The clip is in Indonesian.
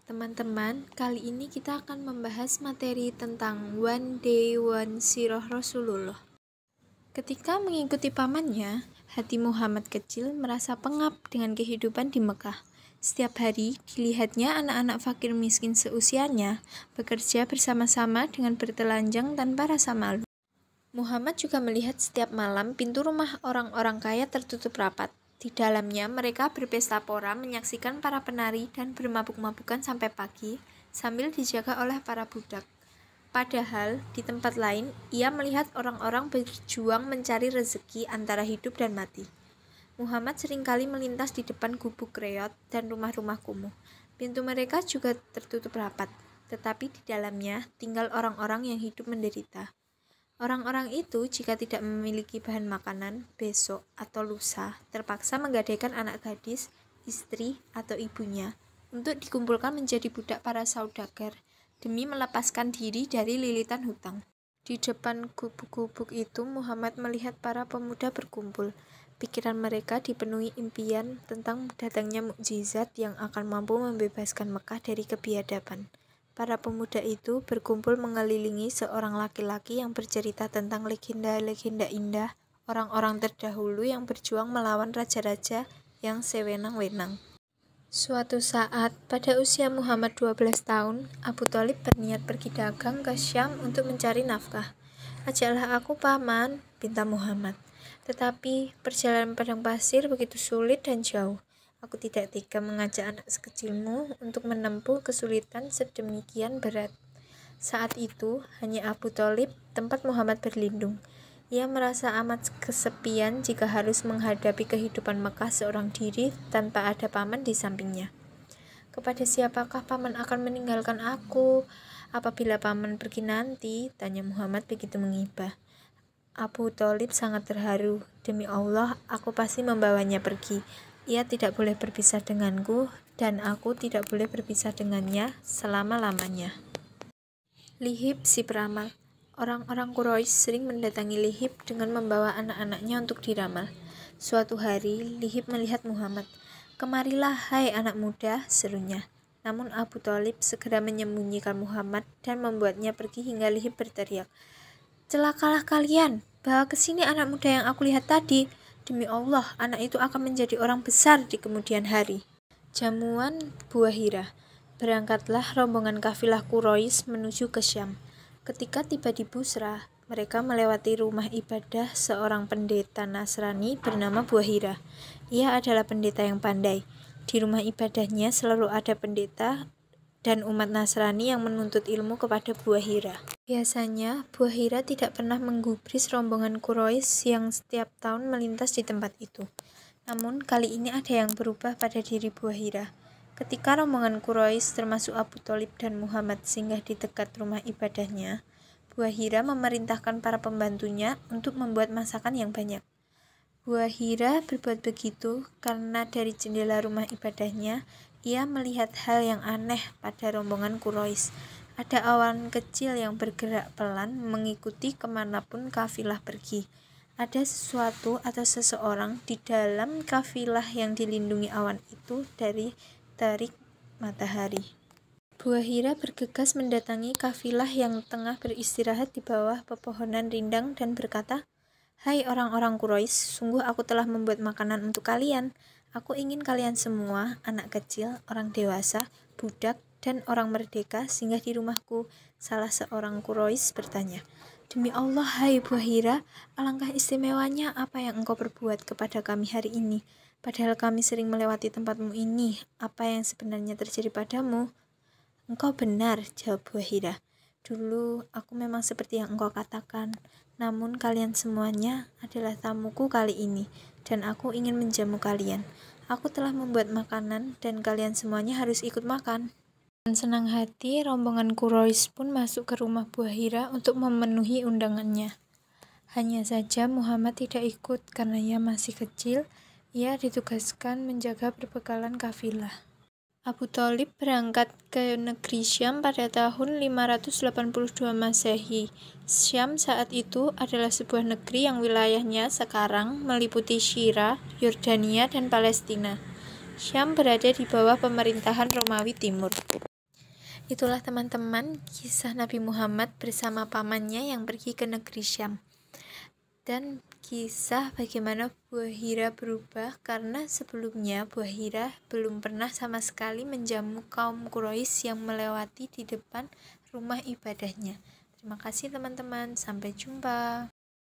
Teman-teman, kali ini kita akan membahas materi tentang One Day One Sirah Rasulullah. Ketika mengikuti pamannya, hati Muhammad kecil merasa pengap dengan kehidupan di Mekah. Setiap hari dilihatnya anak-anak fakir miskin seusianya bekerja bersama-sama dengan bertelanjang tanpa rasa malu. Muhammad juga melihat setiap malam pintu rumah orang-orang kaya tertutup rapat. Di dalamnya mereka berpesta pora menyaksikan para penari dan bermabuk-mabukan sampai pagi sambil dijaga oleh para budak. Padahal di tempat lain ia melihat orang-orang berjuang mencari rezeki antara hidup dan mati. Muhammad seringkali melintas di depan gubuk reot dan rumah-rumah kumuh. Pintu mereka juga tertutup rapat, tetapi di dalamnya tinggal orang-orang yang hidup menderita. Orang-orang itu jika tidak memiliki bahan makanan besok atau lusa terpaksa menggadaikan anak gadis, istri, atau ibunya untuk dikumpulkan menjadi budak para saudagar demi melepaskan diri dari lilitan hutang. Di depan gubuk-gubuk itu Muhammad melihat para pemuda berkumpul. Pikiran mereka dipenuhi impian tentang datangnya mukjizat yang akan mampu membebaskan Mekah dari kebiadaban. Para pemuda itu berkumpul mengelilingi seorang laki-laki yang bercerita tentang legenda-legenda indah orang-orang terdahulu yang berjuang melawan raja-raja yang sewenang-wenang. Suatu saat, pada usia Muhammad 12 tahun, Abu Thalib berniat pergi dagang ke Syam untuk mencari nafkah. "Ajaklah aku, Paman," pinta Muhammad. Tetapi perjalanan padang pasir begitu sulit dan jauh. "Aku tidak tega mengajak anak sekecilmu untuk menempuh kesulitan sedemikian berat." Saat itu, hanya Abu Thalib tempat Muhammad berlindung. Ia merasa amat kesepian jika harus menghadapi kehidupan Mekah seorang diri tanpa ada paman di sampingnya. "Kepada siapakah paman akan meninggalkan aku apabila paman pergi nanti?" tanya Muhammad begitu mengibah. Abu Thalib sangat terharu. "Demi Allah, aku pasti membawanya pergi. Ia tidak boleh berpisah denganku, dan aku tidak boleh berpisah dengannya selama-lamanya." Lihib si peramal. Orang-orang Quraisy sering mendatangi Lihib dengan membawa anak-anaknya untuk diramal. Suatu hari, Lihib melihat Muhammad. "Kemarilah, hai anak muda," serunya. Namun Abu Thalib segera menyembunyikan Muhammad dan membuatnya pergi hingga Lihib berteriak, "Celakalah kalian, bawa ke sini anak muda yang aku lihat tadi. Demi Allah, anak itu akan menjadi orang besar di kemudian hari." Jamuan buah hira. Berangkatlah rombongan kafilah Quraisy menuju ke Syam. Ketika tiba di Busra, mereka melewati rumah ibadah seorang pendeta Nasrani bernama Buahira. Ia adalah pendeta yang pandai. Di rumah ibadahnya selalu ada pendeta dan umat Nasrani yang menuntut ilmu kepada Buahira. Biasanya, Buahira tidak pernah menggubris rombongan Quraisy yang setiap tahun melintas di tempat itu. Namun, kali ini ada yang berubah pada diri Buahira. Ketika rombongan Quraisy termasuk Abu Thalib dan Muhammad singgah di dekat rumah ibadahnya, Buahira memerintahkan para pembantunya untuk membuat masakan yang banyak. Buahira berbuat begitu karena dari jendela rumah ibadahnya, ia melihat hal yang aneh pada rombongan Quraisy. Ada awan kecil yang bergerak pelan mengikuti kemanapun kafilah pergi. Ada sesuatu atau seseorang di dalam kafilah yang dilindungi awan itu dari terik matahari. Buahira bergegas mendatangi kafilah yang tengah beristirahat di bawah pepohonan rindang dan berkata, "Hai orang-orang Quraisy, sungguh aku telah membuat makanan untuk kalian. Aku ingin kalian semua, anak kecil, orang dewasa, budak, dan orang merdeka singgah di rumahku." Salah seorang Quraisy bertanya, "Demi Allah, hai Buahira, alangkah istimewanya apa yang engkau perbuat kepada kami hari ini. Padahal kami sering melewati tempatmu ini. Apa yang sebenarnya terjadi padamu?" "Engkau benar," jawab Buahira. "Dulu aku memang seperti yang engkau katakan. Namun kalian semuanya adalah tamuku kali ini, dan aku ingin menjamu kalian. Aku telah membuat makanan dan kalian semuanya harus ikut makan." Dengan senang hati, rombongan Quraisy pun masuk ke rumah Buahira untuk memenuhi undangannya. Hanya saja Muhammad tidak ikut karena ia masih kecil. Ia ditugaskan menjaga perbekalan kafilah. Abu Thalib berangkat ke negeri Syam pada tahun 582 Masehi. Syam saat itu adalah sebuah negeri yang wilayahnya sekarang meliputi Syria, Yordania, dan Palestina. Syam berada di bawah pemerintahan Romawi Timur. Itulah teman-teman kisah Nabi Muhammad bersama pamannya yang pergi ke negeri Syam. Dan kisah bagaimana buah hira berubah karena sebelumnya buah hira belum pernah sama sekali menjamu kaum Quraisy yang melewati di depan rumah ibadahnya. Terima kasih teman-teman, sampai jumpa.